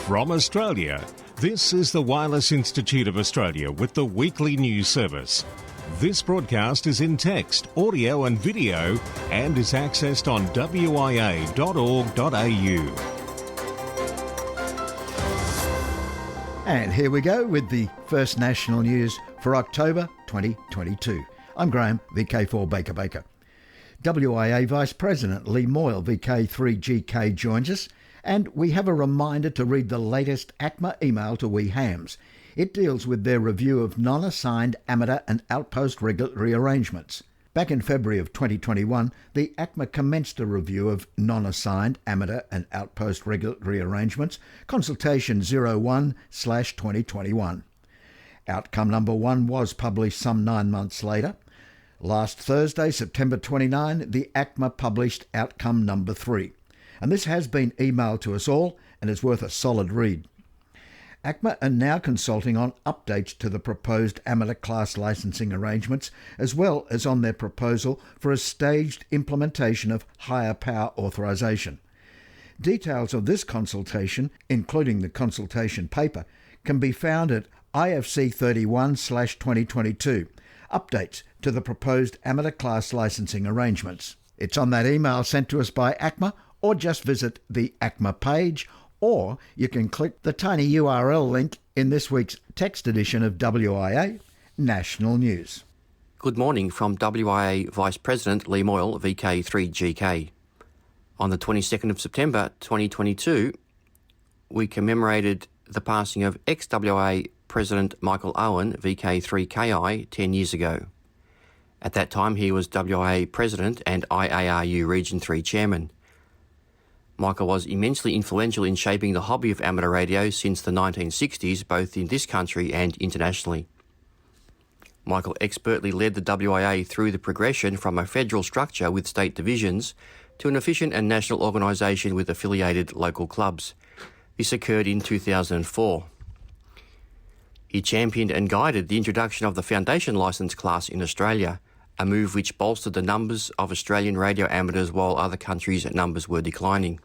From Australia, this is the Wireless Institute of Australia with the weekly news service. This broadcast is in text, audio and video and is accessed on wia.org.au. And here we go with the first national news for October 2022. I'm Graham, VK1WIA. WIA Vice President Lee Moyle, VK3GK, joins us, and we have a reminder to read the latest ACMA email to we hams. It deals with their review of non-assigned amateur and outpost regulatory arrangements. Back in February of 2021, the ACMA commenced a review of non-assigned amateur and outpost regulatory arrangements, consultation 01/2021. Outcome number 1 was published some 9 months later. Last Thursday, September 29, the ACMA published outcome number 3. And this has been emailed to us all and is worth a solid read. ACMA are now consulting on updates to the proposed amateur class licensing arrangements, as well as on their proposal for a staged implementation of higher power authorisation. Details of this consultation, including the consultation paper, can be found at IFC 31/2022, updates to the proposed amateur class licensing arrangements. It's on that email sent to us by ACMA, or just visit the ACMA page, or you can click the tiny URL link in this week's text edition of WIA National News. Good morning from WIA Vice President Lee Moyle, VK3GK. On the 22nd of September 2022, we commemorated the passing of ex-WIA President Michael Owen, VK3KI, 10 years ago. At that time, he was WIA President and IARU Region 3 Chairman. Michael was immensely influential in shaping the hobby of amateur radio since the 1960s, both in this country and internationally. Michael expertly led the WIA through the progression from a federal structure with state divisions to an efficient and national organisation with affiliated local clubs. This occurred in 2004. He championed and guided the introduction of the foundation licence class in Australia, a move which bolstered the numbers of Australian radio amateurs while other countries' numbers were declining.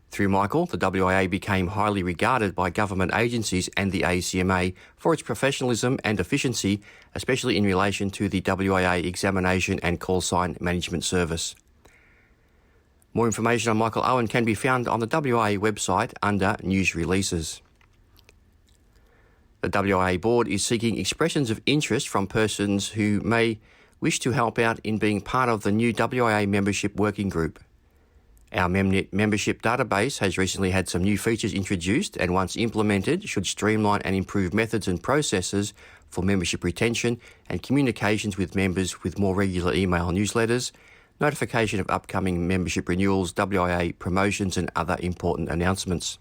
Through Michael, the WIA became highly regarded by government agencies and the ACMA for its professionalism and efficiency, especially in relation to the WIA examination and call sign management service. More information on Michael Owen can be found on the WIA website under News Releases. The WIA board is seeking expressions of interest from persons who may wish to help out in being part of the new WIA membership working group. Our MEMNet membership database has recently had some new features introduced and once implemented should streamline and improve methods and processes for membership retention and communications with members with more regular email newsletters, notification of upcoming membership renewals, WIA promotions and other important announcements.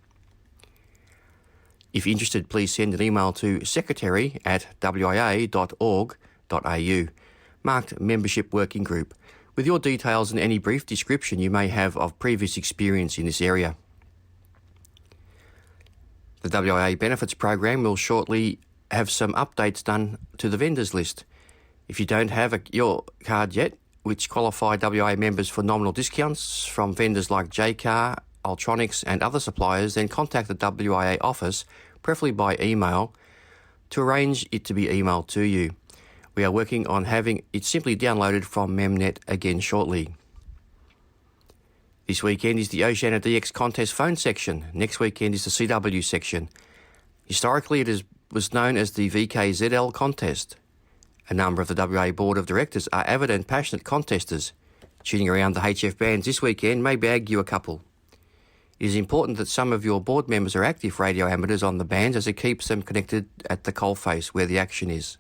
If interested, please send an email to secretary@wia.org.au, marked Membership Working Group, with your details and any brief description you may have of previous experience in this area. The WIA Benefits Program will shortly have some updates done to the vendors list. If you don't have your card yet, which qualify WIA members for nominal discounts from vendors like JCar, Ultronics and other suppliers, then contact the WIA office, preferably by email, to arrange it to be emailed to you. We are working on having it simply downloaded from MEMNet again shortly. This weekend is the Oceania DX contest phone section. Next weekend is the CW section. Historically, it was known as the VKZL contest. A number of the WIA Board of Directors are avid and passionate contesters. Tuning around the HF bands this weekend may bag you a couple. It is important that some of your board members are active radio amateurs on the bands, as it keeps them connected at the coalface where the action is.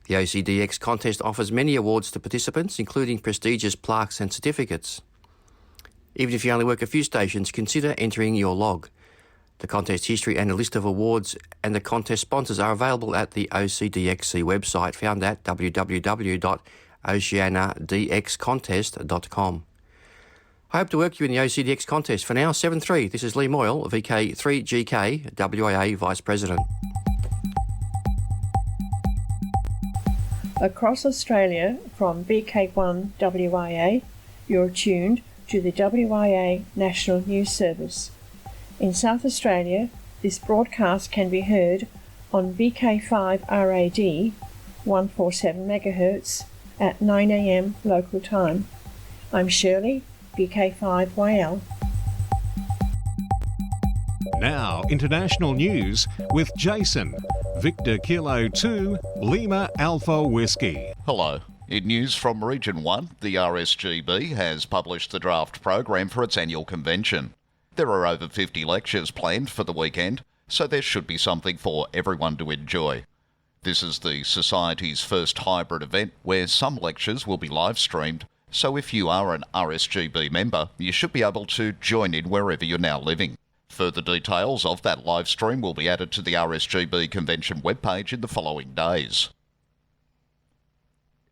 The OCDX contest offers many awards to participants, including prestigious plaques and certificates. Even if you only work a few stations, consider entering your log. The contest history and a list of awards and the contest sponsors are available at the OCDXC website, found at www.oceanadxcontest.com. I hope to work you in the OCDX contest. For now, 7-3. This is Lee Moyle, VK3GK, WIA Vice President. Across Australia from VK1WIA, you're tuned to the WIA National News Service. In South Australia, this broadcast can be heard on VK1WIA 147 MHz at 9 a.m. local time. I'm Shirley, VK5YL. Now, international news with Jason, Victor Kilo 2, Lima Alpha Whiskey. Hello. In news from Region 1, the RSGB has published the draft program for its annual convention. There are over 50 lectures planned for the weekend, so there should be something for everyone to enjoy. This is the Society's first hybrid event where some lectures will be live streamed, so if you are an RSGB member, you should be able to join in wherever you're now living. Further details of that live stream will be added to the RSGB convention webpage in the following days.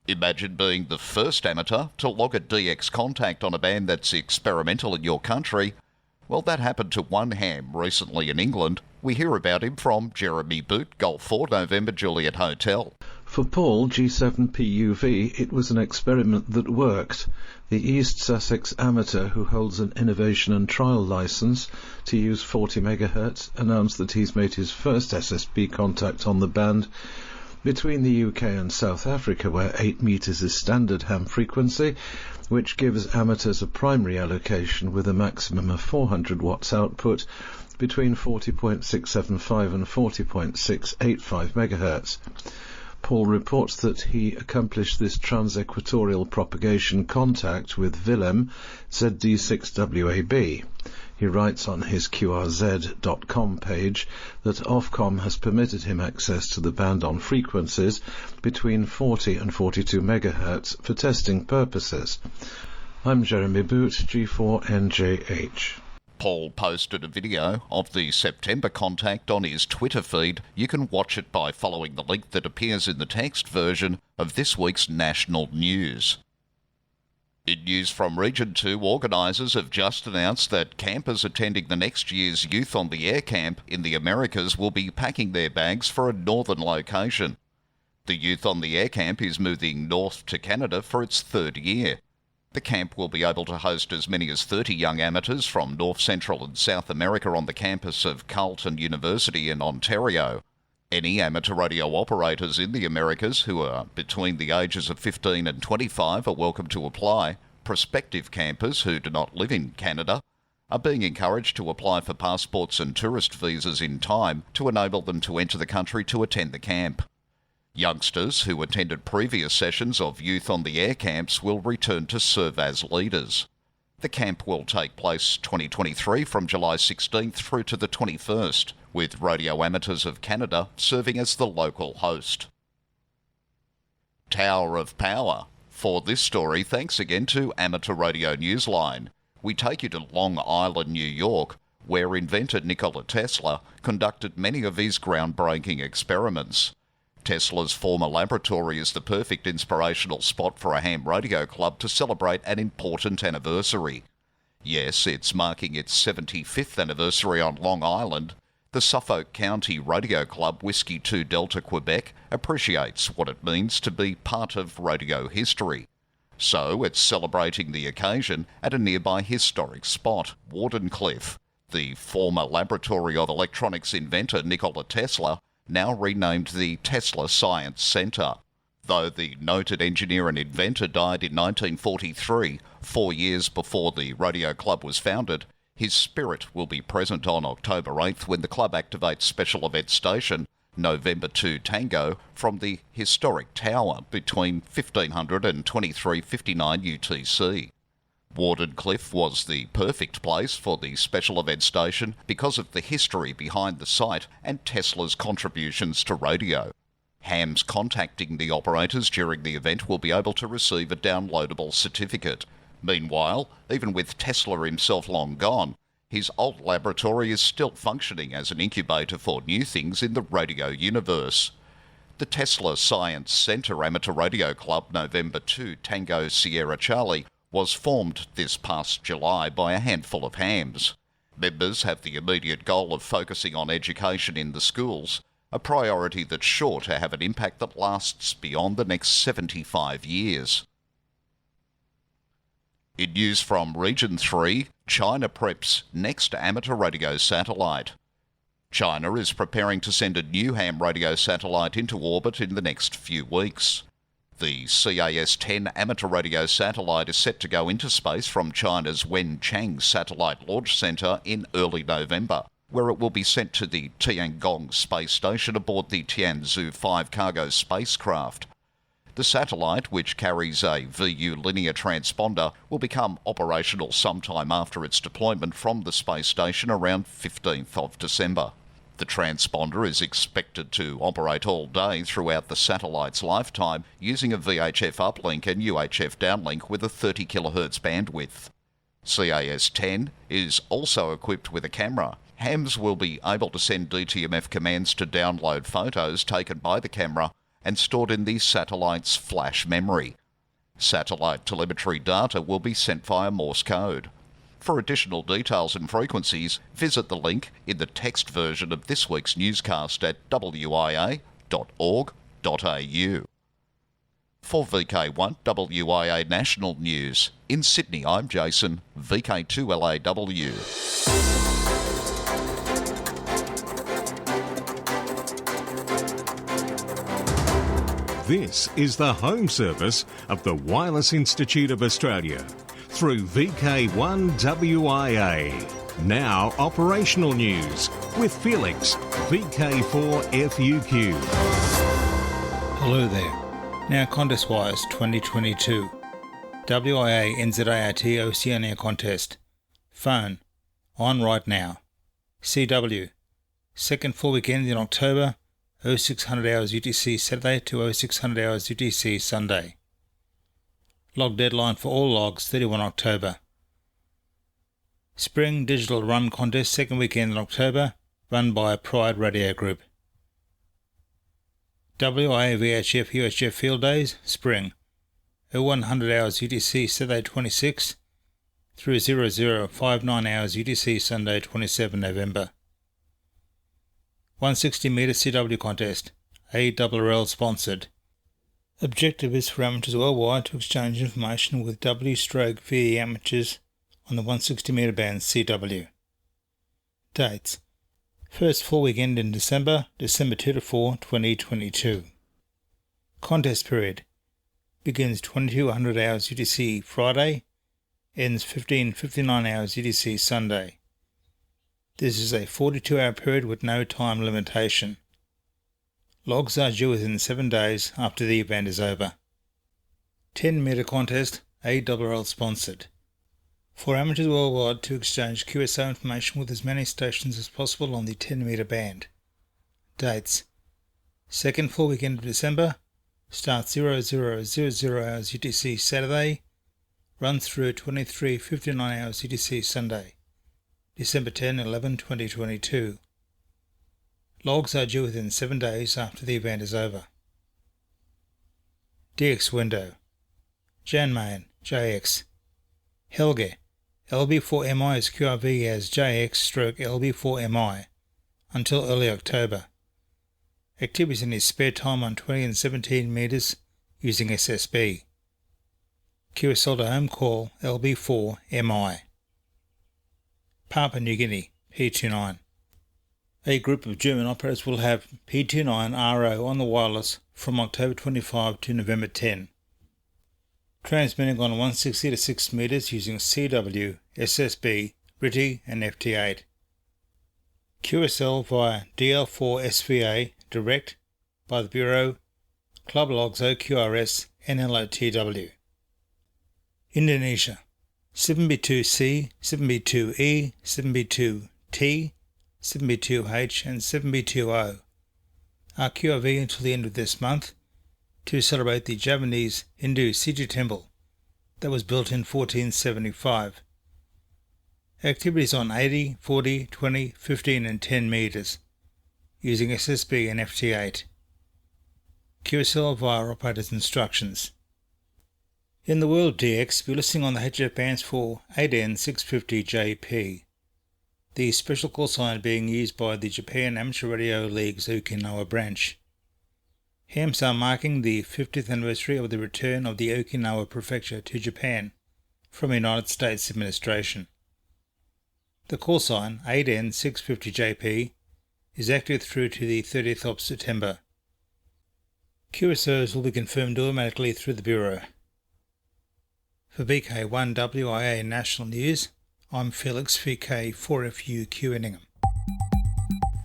Imagine being the first amateur to log a DX contact on a band that's experimental in your country. Well, that happened to one ham recently in England. We hear about him from Jeremy Boot, Golf 4 November Juliet Hotel. For Paul, G7PUV, it was an experiment that worked. The East Sussex amateur, who holds an innovation and trial licence to use 40 MHz, announced that he's made his first SSB contact on the band between the UK and South Africa, where 8 metres is standard ham frequency, which gives amateurs a primary allocation with a maximum of 400 watts output between 40.675 and 40.685 MHz. Paul reports that he accomplished this trans-equatorial propagation contact with Willem ZD6WAB. He writes on his QRZ.com page that Ofcom has permitted him access to the band on frequencies between 40 and 42 MHz for testing purposes. I'm Jeremy Boot, G4NJH. Paul posted a video of the September contact on his Twitter feed. You can watch it by following the link that appears in the text version of this week's national news. In news from Region 2, organisers have just announced that campers attending the next year's Youth on the Air camp in the Americas will be packing their bags for a northern location. The Youth on the Air camp is moving north to Canada for its third year. The camp will be able to host as many as 30 young amateurs from North, Central and South America on the campus of Carleton University in Ontario. Any amateur radio operators in the Americas who are between the ages of 15 and 25 are welcome to apply. Prospective campers who do not live in Canada are being encouraged to apply for passports and tourist visas in time to enable them to enter the country to attend the camp. Youngsters who attended previous sessions of Youth on the Air camps will return to serve as leaders. The camp will take place 2023 from July 16th through to the 21st, with Radio Amateurs of Canada serving as the local host. Tower of Power. For this story, thanks again to Amateur Radio Newsline. We take you to Long Island, New York, where inventor Nikola Tesla conducted many of his groundbreaking experiments. Tesla's former laboratory is the perfect inspirational spot for a ham radio club to celebrate an important anniversary. Yes, it's marking its 75th anniversary on Long Island. The Suffolk County Radio Club Whiskey 2 Delta Quebec appreciates what it means to be part of radio history. So it's celebrating the occasion at a nearby historic spot, Wardenclyffe. The former laboratory of electronics inventor Nikola Tesla, now renamed the Tesla Science Centre. Though the noted engineer and inventor died in 1943, 4 years before the radio club was founded, his spirit will be present on October 8th when the club activates Special Event Station November 2 Tango from the historic tower between 1500 and 2359 UTC. Wardenclyffe was the perfect place for the Special Event Station because of the history behind the site and Tesla's contributions to radio. Hams contacting the operators during the event will be able to receive a downloadable certificate. Meanwhile, even with Tesla himself long gone, his old laboratory is still functioning as an incubator for new things in the radio universe. The Tesla Science Centre Amateur Radio Club November 2 Tango Sierra Charlie was formed this past July by a handful of hams. Members have the immediate goal of focusing on education in the schools, a priority that's sure to have an impact that lasts beyond the next 75 years. In news from Region 3, China preps next amateur radio satellite. China is preparing to send a new ham radio satellite into orbit in the next few weeks. The CAS-10 amateur radio satellite is set to go into space from China's Wenchang Satellite Launch Center in early November, where it will be sent to the Tiangong space station aboard the Tianzhou 5 cargo spacecraft. The satellite, which carries a VU linear transponder, will become operational sometime after its deployment from the space station around 15th of December. The transponder is expected to operate all day throughout the satellite's lifetime using a VHF uplink and UHF downlink with a 30 kHz bandwidth. CAS-10 is also equipped with a camera. Hams will be able to send DTMF commands to download photos taken by the camera and stored in the satellite's flash memory. Satellite telemetry data will be sent via Morse code. For additional details and frequencies, visit the link in the text version of this week's newscast at wia.org.au. For VK1WIA National News, in Sydney, I'm Jason, VK2LAW. This is the home service of the Wireless Institute of Australia through VK1WIA. Now operational news with Felix, VK4FUQ. Hello there. Now Contest Wires 2022. WIA NZART Oceania Contest. Phone. On right now. CW. Second full weekend in October. 0600 hours UTC Saturday to 0600 hours UTC Sunday. Log deadline for all logs 31 October. Spring Digital Run Contest second weekend in October, run by Pride Radio Group. WIA VHF UHF Field Days, Spring. 0100 hours UTC Saturday 26 through 0059 hours UTC Sunday 27 November. 160 metre CW Contest, ARRL sponsored. Objective is for amateurs worldwide to exchange information with W/VE amateurs on the 160 metre band CW. Dates: first full weekend in December, December 2 to 4, 2022. Contest period begins 2200 hours UTC Friday, ends 1559 hours UTC Sunday. This is a 42-hour period with no time limitation. Logs are due within 7 days after the event is over. 10 metre contest, ARRL sponsored. For amateurs worldwide to exchange QSO information with as many stations as possible on the 10 metre band. Dates: second full weekend of December, starts 0000 hours UTC Saturday, runs through 23:59 hours UTC Sunday, December 10-11, 2022. Logs are due within 7 days after the event is over. DX window. Janmain, JX. Helge, LB4MI is QRV as JX/LB4MI until early October. Activities in his spare time on 20 and 17 metres using SSB. QSL to home call LB4MI. Papua New Guinea, P29. A group of German operators will have P29RO on the wireless from October 25 to November 10. Transmitting on 160 to 6 metres using CW, SSB, RTTY and FT8. QSL via DL4 SVA direct by the Bureau, Club Logs OQRS NLOTW. Indonesia. 7B2C, 7B2E, 7B2T, 7B2H and 7B2O are QRV until the end of this month to celebrate the Javanese Hindu Siju temple that was built in 1475. Activities on 80, 40, 20, 15 and 10 metres using SSB and FT8. QSL via operator's instructions. In the world DX, we're listening on the HF bands for 8N650JP, the special call sign being used by the Japan Amateur Radio League's Okinawa branch. Hams are marking the 50th anniversary of the return of the Okinawa Prefecture to Japan from United States administration. The call sign 8N650JP is active through to the 30th of September. QSOs will be confirmed automatically through the Bureau. For VK1WIA National News, I'm Felix VK4FU QNingham.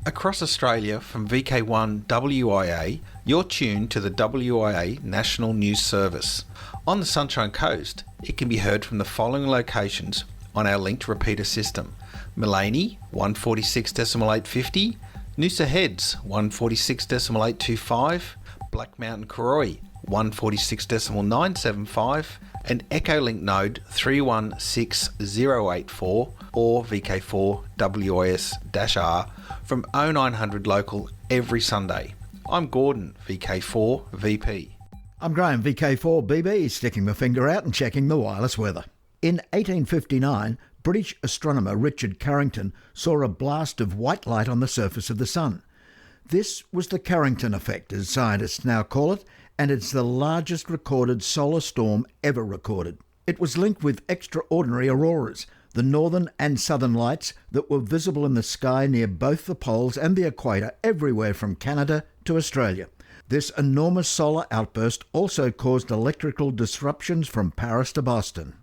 Across Australia from VK1WIA, you're tuned to the WIA National News Service. On the Sunshine Coast, it can be heard from the following locations on our linked repeater system: Maleny 146.850, Noosa Heads 146.825, Black Mountain Cooroy 146.975, and Echolink node 316084 or VK4WIS-R from 0900 local every Sunday. I'm Gordon, VK4VP. I'm Graham, VK4BB, sticking my finger out and checking the wireless weather. In 1859, British astronomer Richard Carrington saw a blast of white light on the surface of the Sun. This was the Carrington effect, as scientists now call it, and it's the largest recorded solar storm ever recorded. It was linked with extraordinary auroras, the northern and southern lights that were visible in the sky near both the poles and the equator, everywhere from Canada to Australia. This enormous solar outburst also caused electrical disruptions from Paris to Boston.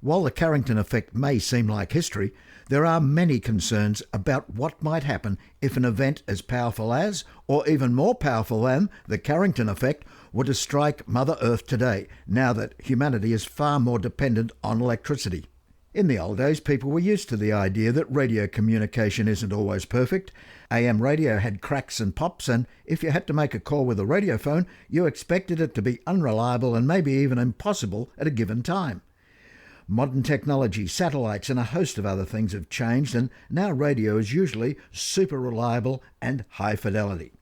While the Carrington effect may seem like history, there are many concerns about what might happen if an event as powerful as, or even more powerful than, the Carrington effect were to strike Mother Earth today, now that humanity is far more dependent on electricity. In the old days, people were used to the idea that radio communication isn't always perfect. AM radio had cracks and pops, and if you had to make a call with a radiophone, you expected it to be unreliable and maybe even impossible at a given time. Modern technology, satellites and a host of other things have changed, and now radio is usually super reliable and high fidelity.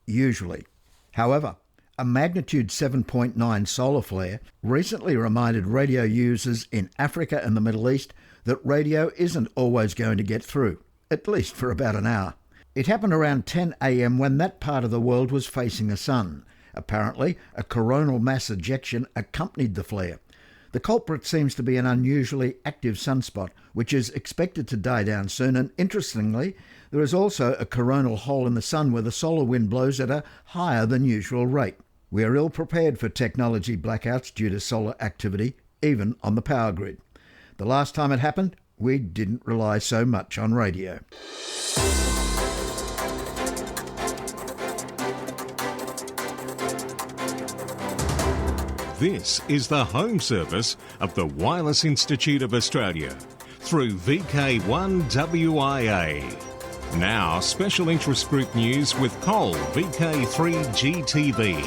Usually. However, a magnitude 7.9 solar flare recently reminded radio users in Africa and the Middle East that radio isn't always going to get through, at least for about an hour. It happened around 10 a.m. when that part of the world was facing the sun. Apparently, a coronal mass ejection accompanied the flare. The culprit seems to be an unusually active sunspot, which is expected to die down soon, and interestingly, there is also a coronal hole in the sun where the solar wind blows at a higher than usual rate. We are ill prepared for technology blackouts due to solar activity, even on the power grid. The last time it happened, we didn't rely so much on radio. This is the home service of the Wireless Institute of Australia through VK1WIA. Now, special interest group news with Cole, VK3GTV.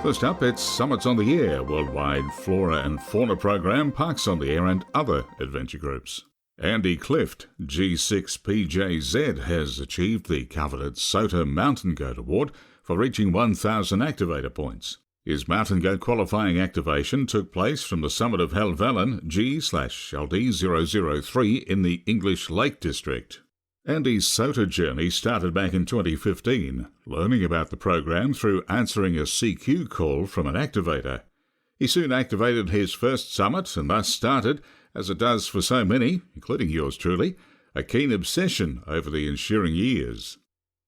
First up, it's Summits on the Air, Worldwide Flora and Fauna Program, Parks on the Air and other adventure groups. Andy Clift, G6PJZ, has achieved the coveted SOTA Mountain Goat Award for reaching 1,000 activator points. His mountain goat qualifying activation took place from the summit of Helvellyn G/LD003 in the English Lake District. Andy's SOTA journey started back in 2015, learning about the program through answering a CQ call from an activator. He soon activated his first summit and thus started, as it does for so many, including yours truly, a keen obsession over the ensuing years.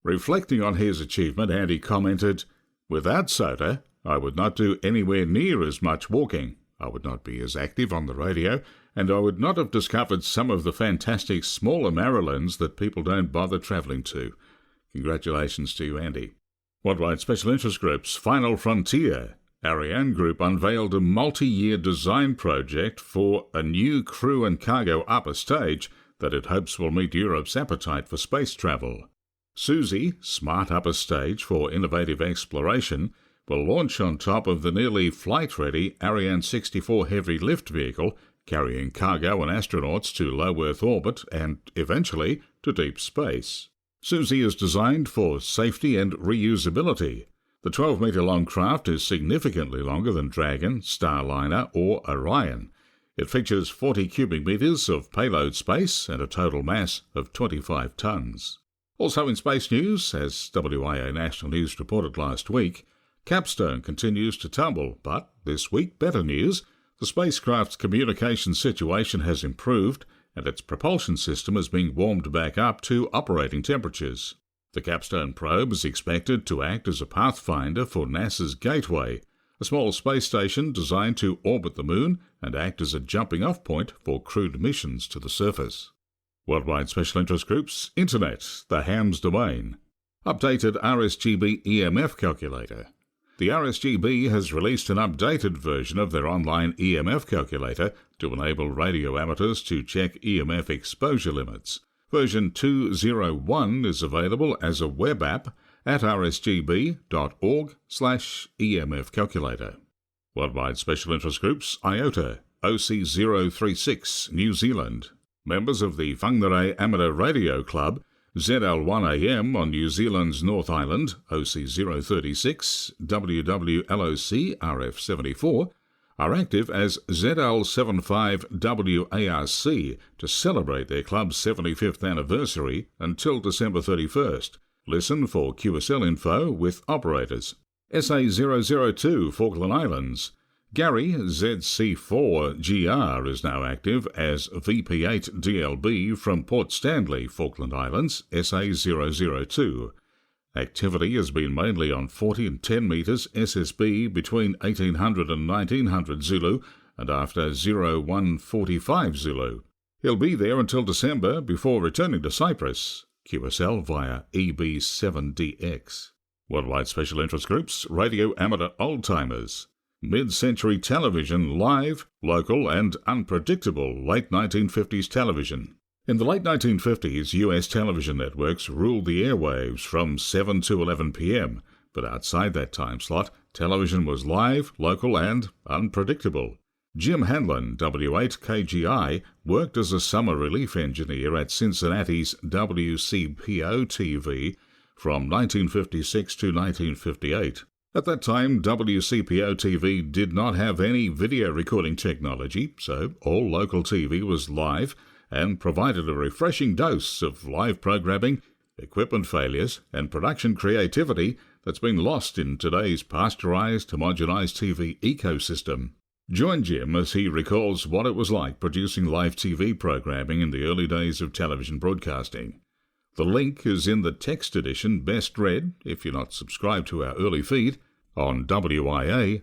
Reflecting on his achievement, Andy commented, "Without SOTA, I would not do anywhere near as much walking. I would not be as active on the radio, and I would not have discovered some of the fantastic smaller Marylands that people don't bother travelling to." Congratulations to you, Andy. Worldwide Special Interest Group's Final Frontier. Ariane Group unveiled a multi-year design project for a new crew and cargo upper stage that it hopes will meet Europe's appetite for space travel. Suzy, smart upper stage for innovative exploration, will launch on top of the nearly flight-ready Ariane 64 heavy lift vehicle, carrying cargo and astronauts to low Earth orbit and, eventually, to deep space. Suzy is designed for safety and reusability. The 12-metre-long craft is significantly longer than Dragon, Starliner or Orion. It features 40 cubic metres of payload space and a total mass of 25 tonnes. Also in space news, as WIA National News reported last week, Capstone continues to tumble, but this week, better news. The spacecraft's communication situation has improved, and its propulsion system is being warmed back up to operating temperatures. The Capstone probe is expected to act as a pathfinder for NASA's Gateway, a small space station designed to orbit the Moon and act as a jumping-off point for crewed missions to the surface. Worldwide Special Interest Groups, Internet, the Hams domain. Updated RSGB EMF calculator. The RSGB has released an updated version of their online EMF calculator to enable radio amateurs to check EMF exposure limits. Version 2.01 is available as a web app at rsgb.org/EMF calculator. Worldwide Special Interest Groups, IOTA, OC036, New Zealand. Members of the Whangarei Amateur Radio Club, ZL1AM on New Zealand's North Island, OC036, WWLOC RF74, are active as ZL75WARC to celebrate their club's 75th anniversary until December 31st. Listen for QSL info with operators. SA002 Falkland Islands. Gary ZC4GR is now active as VP8DLB from Port Stanley, Falkland Islands, SA002. Activity has been mainly on 40 and 10 metres SSB between 1800 and 1900 Zulu and after 0145 Zulu. He'll be there until December before returning to Cyprus. QSL via EB7DX. Worldwide Special Interest Groups, Radio Amateur Old-Timers. Mid-century television, live, local and unpredictable late 1950s television. In the late 1950s, US television networks ruled the airwaves from 7 to 11 p.m, but outside that time slot, television was live, local and unpredictable. Jim Hanlon, W8KGI, worked as a summer relief engineer at Cincinnati's WCPO-TV from 1956 to 1958. At that time, WCPO-TV did not have any video recording technology, so all local TV was live and provided a refreshing dose of live programming, equipment failures, and production creativity that's been lost in today's pasteurized, homogenized TV ecosystem. Join Jim as he recalls what it was like producing live TV programming in the early days of television broadcasting. The link is in the text edition best read, if you're not subscribed to our early feed, on wia.org.au.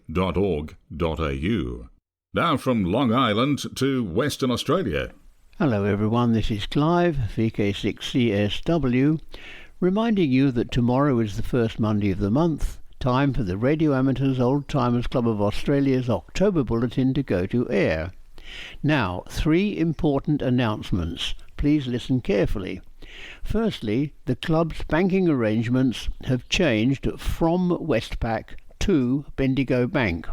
Now from Long Island to Western Australia. Hello everyone, this is Clive, VK6CSW, reminding you that tomorrow is the first Monday of the month, time for the Radio Amateurs Old Timers Club of Australia's October Bulletin to go to air. Now, 3 important announcements. Please listen carefully. Firstly, the club's banking arrangements have changed from Westpac to Bendigo Bank.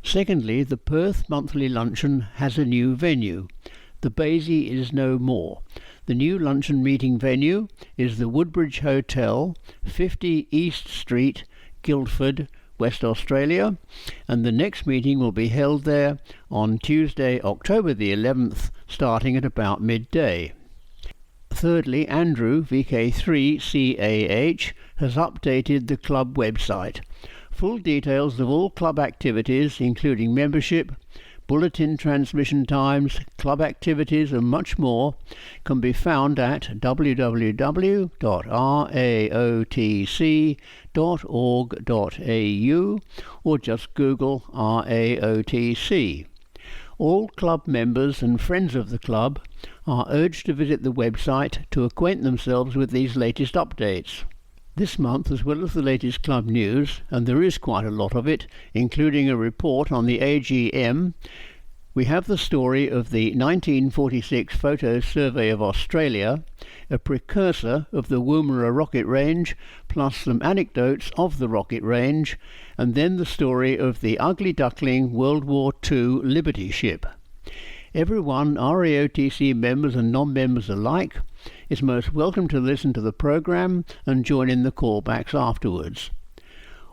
Secondly, the Perth Monthly Luncheon has a new venue. The Basie is no more. The new luncheon meeting venue is the Woodbridge Hotel, 50 East Street, Guildford, West Australia, and the next meeting will be held there on Tuesday, October the 11th, starting at about midday. Thirdly, Andrew, VK3CAH, has updated the club website. Full details of all club activities, including membership, bulletin transmission times, club activities and much more, can be found at www.raotc.org.au or just Google RAOTC. All club members and friends of the club are urged to visit the website to acquaint themselves with these latest updates. This month, as well as the latest club news, and there is quite a lot of it, including a report on the AGM, we have the story of the 1946 Photo Survey of Australia, a precursor of the Woomera rocket range, plus some anecdotes of the rocket range, and then the story of the Ugly Duckling World War II Liberty ship. Everyone, RAOTC members and non-members alike, is most welcome to listen to the program and join in the callbacks afterwards.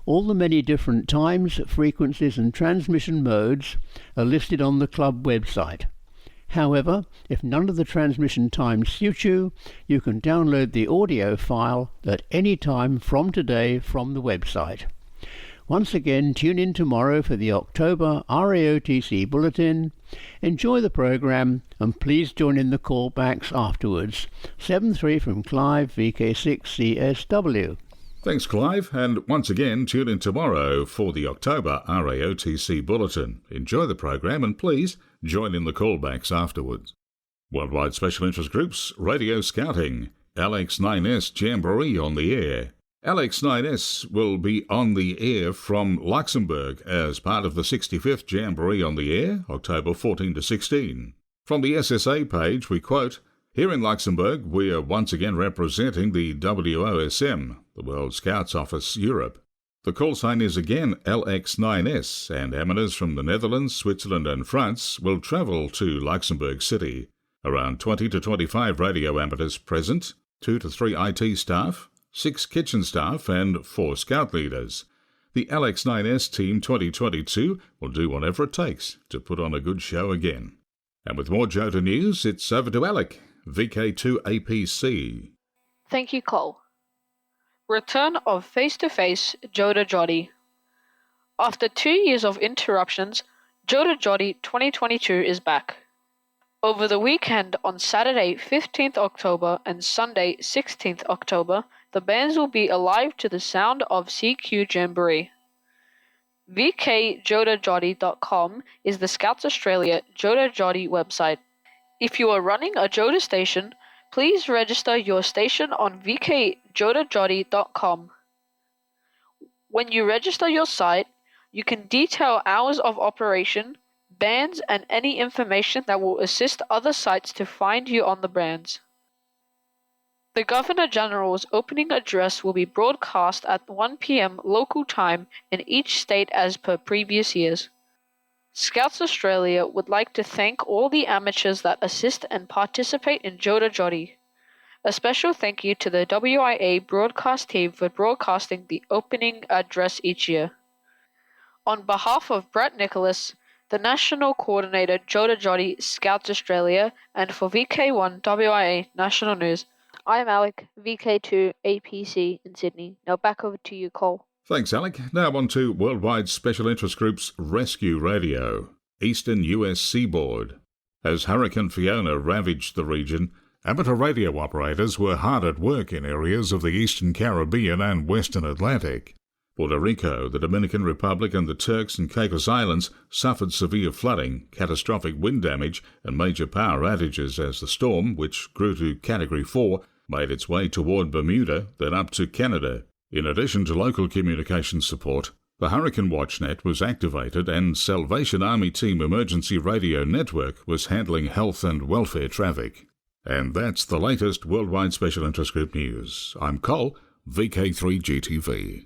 All the many different times, frequencies and transmission modes are listed on the club website. However, if none of the transmission times suit you, you can download the audio file at any time from today from the website. Once again, tune in tomorrow for the October RAOTC Bulletin. Enjoy the programme and please join in the callbacks afterwards. 7-3 from Clive, VK6CSW. Thanks, Clive, and once again, tune in tomorrow for the October RAOTC Bulletin. Enjoy the programme and please join in the callbacks afterwards. Worldwide Special Interest Groups, Radio Scouting, LX9S Jamboree on the air. LX9S will be on the air from Luxembourg as part of the 65th Jamboree on the air, October 14 to 16. From the SSA page, we quote, "Here in Luxembourg, we are once again representing the WOSM, the World Scouts Office Europe. The call sign is again LX9S, and amateurs from the Netherlands, Switzerland and France will travel to Luxembourg City. Around 20 to 25 radio amateurs present, 2 to 3 IT staff, 6 kitchen staff and 4 scout leaders. The LX9S Team 2022 will do whatever it takes to put on a good show again." And with more Jota news, it's over to Alec, VK2APC. Thank you, Cole. Return of face-to-face Jota Jotty. After 2 years of interruptions, Jota Jotty 2022 is back. Over the weekend on Saturday 15th October and Sunday 16th October, the bands will be alive to the sound of CQ Jamboree. VKJotaJotty.com is the Scouts Australia Jota Jotty website. If you are running a Jota station, please register your station on VKJotaJotty.com. When you register your site, you can detail hours of operation, bands, and any information that will assist other sites to find you on the bands. The Governor-General's opening address will be broadcast at 1 p.m. local time in each state as per previous years. Scouts Australia would like to thank all the amateurs that assist and participate in Jota Jotty. A special thank you to the WIA broadcast team for broadcasting the opening address each year. On behalf of Brett Nicholas, the National Coordinator Jota Jotty Scouts Australia, and for VK1WIA National News, I am Alec, VK2APC in Sydney. Now back over to you, Cole. Thanks, Alec. Now on to Worldwide Special Interest Group's Rescue Radio, Eastern US Seaboard. As Hurricane Fiona ravaged the region, amateur radio operators were hard at work in areas of the Eastern Caribbean and Western Atlantic. Puerto Rico, the Dominican Republic and the Turks and Caicos Islands suffered severe flooding, catastrophic wind damage and major power outages as the storm, which grew to Category 4, made its way toward Bermuda, then up to Canada. In addition to local communication support, the Hurricane WatchNet was activated and Salvation Army Team Emergency Radio Network was handling health and welfare traffic. And that's the latest Worldwide Special Interest Group news. I'm Cole, VK3GTV.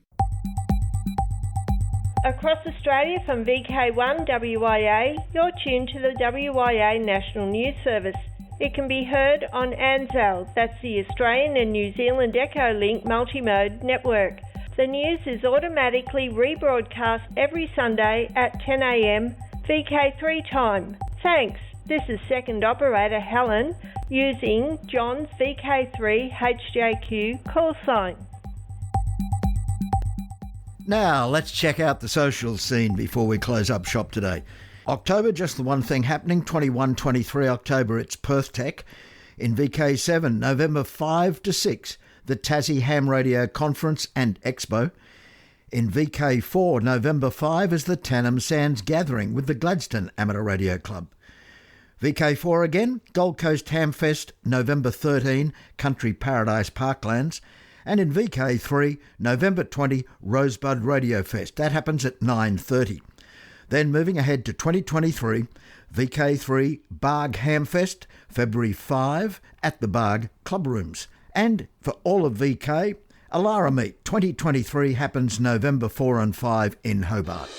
Across Australia from VK1WIA, you're tuned to the WIA National News Service. It can be heard on ANZAL, that's the Australian and New Zealand Echolink multimode network. The news is automatically rebroadcast every Sunday at 10 a.m. VK3 time. Thanks. This is second operator Helen using John's VK3 HJQ call sign. Now, let's check out the social scene before we close up shop today. October, just the one thing happening. 21-23 October, it's Perth Tech. In VK7, November 5 to 6, the Tassie Ham Radio Conference and Expo. In VK4, November 5 is the Tannum Sands Gathering with the Gladstone Amateur Radio Club. VK4 again, Gold Coast Hamfest, November 13, Country Paradise Parklands. And in VK3, November 20, Rosebud Radio Fest. That happens at 9:30. Then moving ahead to 2023, VK3 Barg Hamfest, February 5 at the Barg Club Rooms. And for all of VK, Alara Meet 2023 happens November 4 and 5 in Hobart.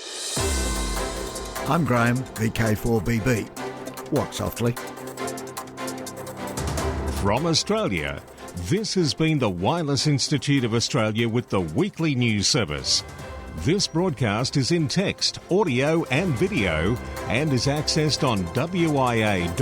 I'm Graham, VK4BB. Walk softly. From Australia, this has been the Wireless Institute of Australia with the weekly news service. This broadcast is in text, audio and video and is accessed on wia.org.au.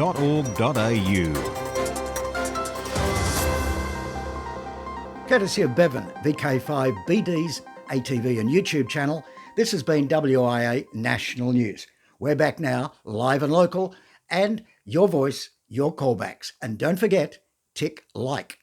Courtesy of Bevan, VK5BD's ATV and YouTube channel, This has been WIA National News. We're back now, live and local, and your voice, your callbacks. And don't forget, tick like.